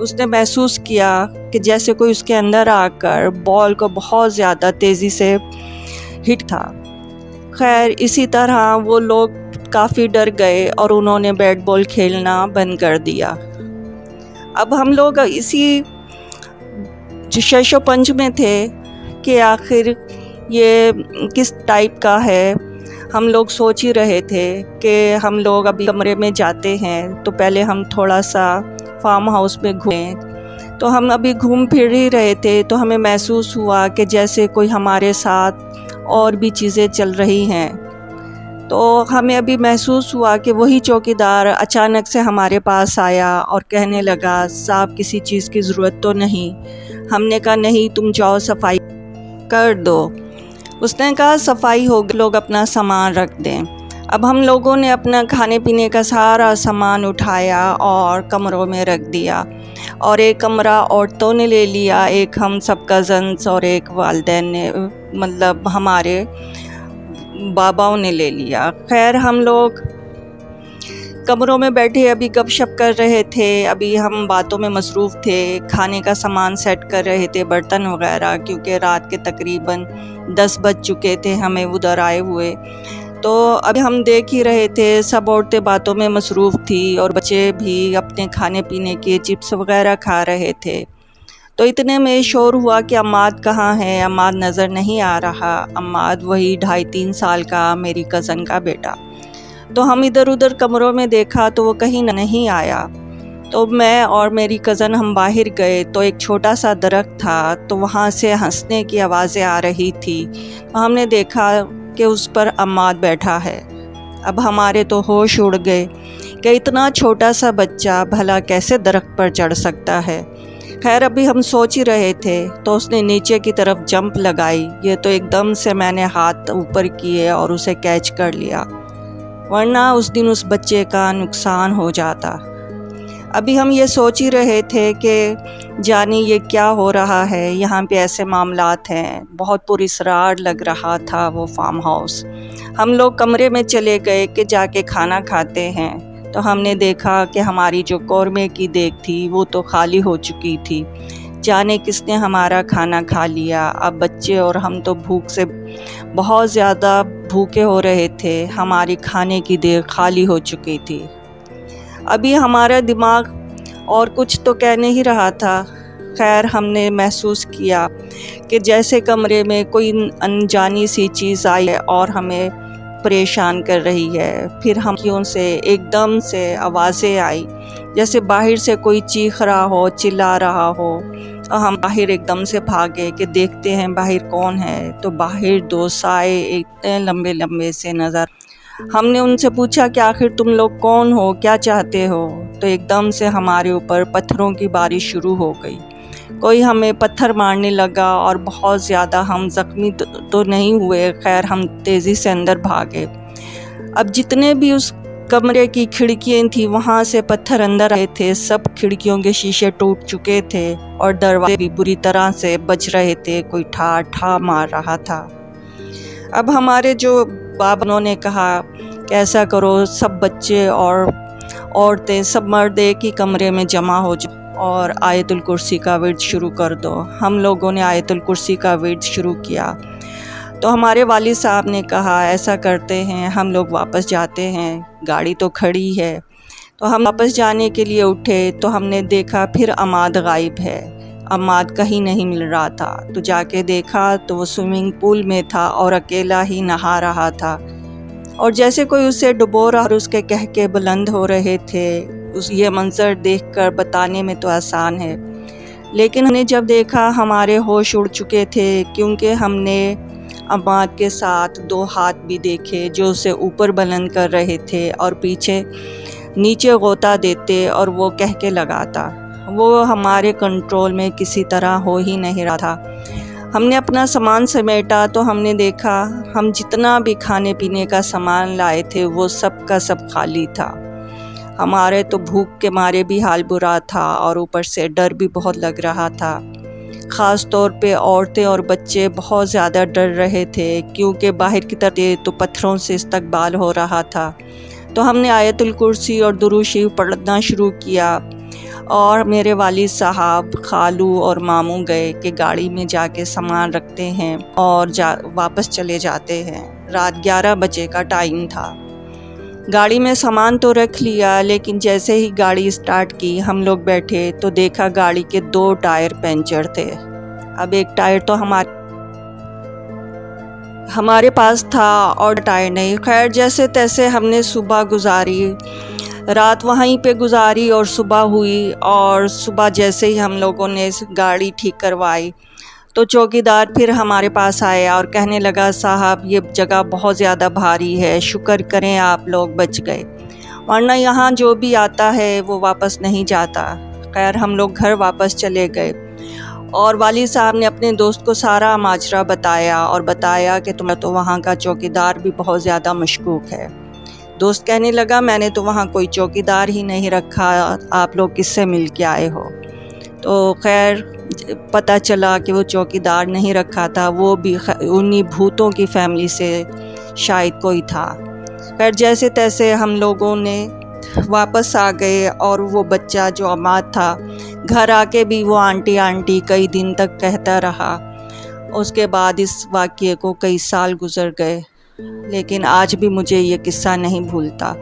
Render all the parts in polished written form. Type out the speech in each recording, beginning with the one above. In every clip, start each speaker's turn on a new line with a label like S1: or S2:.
S1: اس نے محسوس کیا کہ جیسے کوئی اس کے اندر آ کر بال کو بہت زیادہ تیزی سے ہٹ تھا۔ خیر اسی طرح وہ لوگ کافی ڈر گئے اور انہوں نے بیٹ بال کھیلنا بند کر دیا۔ اب ہم لوگ اسی شش و پنج میں تھے کہ آخر یہ کس ٹائپ کا ہے۔ ہم لوگ سوچ ہی رہے تھے کہ ہم لوگ ابھی کمرے میں جاتے ہیں تو پہلے ہم تھوڑا سا فارم ہاؤس میں گھومیں۔ تو ہم ابھی گھوم پھر ہی رہے تھے تو ہمیں محسوس ہوا کہ جیسے کوئی ہمارے ساتھ اور بھی چیزیں چل رہی ہیں۔ تو ہمیں ابھی محسوس ہوا کہ وہی چوکیدار اچانک سے ہمارے پاس آیا اور کہنے لگا صاحب کسی چیز کی ضرورت تو نہیں؟ ہم نے کہا نہیں، تم جاؤ صفائی کر دو۔ اس نے کہا صفائی ہوگی، لوگ اپنا سامان رکھ دیں۔ اب ہم لوگوں نے اپنا کھانے پینے کا سارا سامان اٹھایا اور کمروں میں رکھ دیا، اور ایک کمرہ عورتوں نے لے لیا، ایک ہم سب کزنس اور ایک والدین نے، مطلب ہمارے باباؤں نے لے لیا۔ خیر ہم لوگ کمروں میں بیٹھے ابھی گپ شپ کر رہے تھے، ابھی ہم باتوں میں مصروف تھے، کھانے کا سامان سیٹ کر رہے تھے، برتن وغیرہ، کیونکہ رات کے تقریباً 10 بج چکے تھے ہمیں ادھر آئے ہوئے۔ تو ابھی ہم دیکھ ہی رہے تھے، سب عورتیں باتوں میں مصروف تھی اور بچے بھی اپنے کھانے پینے کے چپس وغیرہ کھا رہے تھے۔ تو اتنے میں شور ہوا کہ عماد کہاں ہے؟ عماد نظر نہیں آ رہا۔ عماد وہی 2.5-3 سال کا میری کزن کا بیٹا۔ تو ہم ادھر ادھر کمروں میں دیکھا تو وہ کہیں نہیں آیا۔ تو میں اور میری کزن ہم باہر گئے تو ایک چھوٹا سا درخت تھا، تو وہاں سے ہنسنے کی آوازیں آ رہی تھی۔ ہم نے دیکھا کہ اس پر عماد بیٹھا ہے۔ اب ہمارے تو ہوش اڑ گئے کہ اتنا چھوٹا سا بچہ بھلا کیسے درخت پر چڑھ سکتا ہے۔ خیر ابھی ہم سوچ ہی رہے تھے تو اس نے نیچے کی طرف جمپ لگائی، یہ تو ایک دم سے میں نے ہاتھ اوپر کیے اور اسے کیچ کر لیا، ورنہ اس دن اس بچے کا نقصان ہو جاتا۔ ابھی ہم یہ سوچ ہی رہے تھے کہ جانی یہ کیا ہو رہا ہے، یہاں پہ ایسے معاملات ہیں۔ بہت پراسرار لگ رہا تھا وہ فارم ہاؤس۔ ہم لوگ کمرے میں چلے گئے کہ جا کے کھانا کھاتے ہیں، تو ہم نے دیکھا کہ ہماری جو قورمے کی دیگ تھی وہ تو خالی ہو چکی تھی۔ جانے کس نے ہمارا کھانا کھا لیا۔ اب بچے اور ہم تو بھوک سے بہت زیادہ بھوکے ہو رہے تھے، ہماری کھانے کی دیگ خالی ہو چکی تھی۔ ابھی ہمارا دماغ اور کچھ تو کہہ نہیں رہا تھا۔ خیر ہم نے محسوس کیا کہ جیسے کمرے میں کوئی انجانی سی چیز آئی ہے اور ہمیں پریشان کر رہی ہے۔ پھر ہم کیوں سے ایک دم سے آوازیں آئی، جیسے باہر سے کوئی چیخ رہا ہو، چلا رہا ہو۔ ہم باہر ایک دم سے بھاگے کہ دیکھتے ہیں باہر کون ہے، تو باہر 2 سائے اتنے لمبے لمبے سے نظر۔ ہم نے ان سے پوچھا کہ آخر تم لوگ کون ہو، کیا چاہتے ہو؟ تو ایک دم سے ہمارے اوپر پتھروں کی بارش شروع ہو گئی۔ کوئی ہمیں پتھر مارنے لگا اور بہت زیادہ ہم زخمی تو نہیں ہوئے، خیر ہم تیزی سے اندر بھاگے۔ اب جتنے بھی اس کمرے کی کھڑکیاں تھیں وہاں سے پتھر اندر آئے تھے، سب کھڑکیوں کے شیشے ٹوٹ چکے تھے اور دروازے بھی بری طرح سے بج رہے تھے، کوئی ٹھا ٹھا مار رہا تھا۔ اب ہمارے جو بابا نے کہا کہ ایسا کرو، سب بچے اور عورتیں سب مرد ایک ہی کمرے میں جمع ہو جاؤ اور آیت الکرسی کا ورد شروع کر دو۔ ہم لوگوں نے آیت الکرسی کا ورد شروع کیا۔ تو ہمارے والد صاحب نے کہا ایسا کرتے ہیں ہم لوگ واپس جاتے ہیں، گاڑی تو کھڑی ہے۔ تو ہم واپس جانے کے لیے اٹھے تو ہم نے دیکھا پھر عماد غائب ہے، عماد کہیں نہیں مل رہا تھا۔ تو جا کے دیکھا تو وہ سوئمنگ پول میں تھا اور اکیلا ہی نہا رہا تھا، اور جیسے کوئی اسے ڈبو رہا اور اس کے کہکے بلند ہو رہے تھے۔ یہ منظر دیکھ کر بتانے میں تو آسان ہے، لیکن ہم نے جب دیکھا ہمارے ہوش اڑ چکے تھے، کیونکہ ہم نے عماد کے ساتھ 2 ہاتھ بھی دیکھے جو اسے اوپر بلند کر رہے تھے اور پیچھے نیچے غوطہ دیتے اور وہ کہکے لگاتا۔ وہ ہمارے کنٹرول میں کسی طرح ہو ہی نہیں رہا تھا۔ ہم نے اپنا سامان سمیٹا تو ہم نے دیکھا ہم جتنا بھی کھانے پینے کا سامان لائے تھے وہ سب کا سب خالی تھا۔ ہمارے تو بھوک کے مارے بھی حال برا تھا اور اوپر سے ڈر بھی بہت لگ رہا تھا۔ خاص طور پہ عورتیں اور بچے بہت زیادہ ڈر رہے تھے، کیونکہ باہر کی طرف تو پتھروں سے استقبال ہو رہا تھا۔ تو ہم نے آیت الکرسی اور درود شریف پڑھنا شروع کیا اور میرے والد صاحب، خالو اور ماموں گئے کہ گاڑی میں جا کے سامان رکھتے ہیں اور واپس چلے جاتے ہیں۔ رات 11 بجے کا ٹائم تھا۔ گاڑی میں سامان تو رکھ لیا، لیکن جیسے ہی گاڑی اسٹارٹ کی ہم لوگ بیٹھے تو دیکھا گاڑی کے 2 ٹائر پنچر تھے۔ اب ایک ٹائر تو ہمارے پاس تھا اور ٹائر نہیں۔ خیر جیسے تیسے ہم نے صبح گزاری، رات وہیں پہ گزاری اور صبح ہوئی، اور صبح جیسے ہی ہم لوگوں نے گاڑی ٹھیک کروائی تو چوکیدار پھر ہمارے پاس آیا اور کہنے لگا صاحب یہ جگہ بہت زیادہ بھاری ہے، شکر کریں آپ لوگ بچ گئے، ورنہ یہاں جو بھی آتا ہے وہ واپس نہیں جاتا۔ خیر ہم لوگ گھر واپس چلے گئے اور والد صاحب نے اپنے دوست کو سارا ماجرا بتایا اور بتایا کہ تمہیں تو وہاں کا چوکیدار بھی بہت زیادہ مشکوک ہے۔ دوست کہنے لگا میں نے تو وہاں کوئی چوکیدار ہی نہیں رکھا، آپ لوگ کس سے مل کے آئے ہو؟ تو خیر پتہ چلا کہ وہ چوکیدار نہیں رکھا تھا، وہ بھی انہی بھوتوں کی فیملی سے شاید کوئی تھا۔ خیر جیسے تیسے ہم لوگوں نے واپس آ گئے، اور وہ بچہ جو عماد تھا گھر آ کے بھی وہ آنٹی آنٹی کئی دن تک کہتا رہا۔ اس کے بعد اس واقعے کو کئی سال گزر گئے، لیکن آج بھی مجھے یہ قصہ نہیں بھولتا۔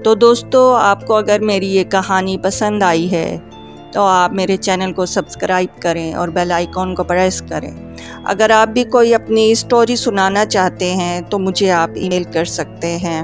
S1: تو دوستو، آپ کو اگر میری یہ کہانی پسند آئی ہے تو آپ میرے چینل کو سبسکرائب کریں اور بیل آئیکن کو پریس کریں۔ اگر آپ بھی کوئی اپنی اسٹوری سنانا چاہتے ہیں تو مجھے آپ ای میل کر سکتے ہیں۔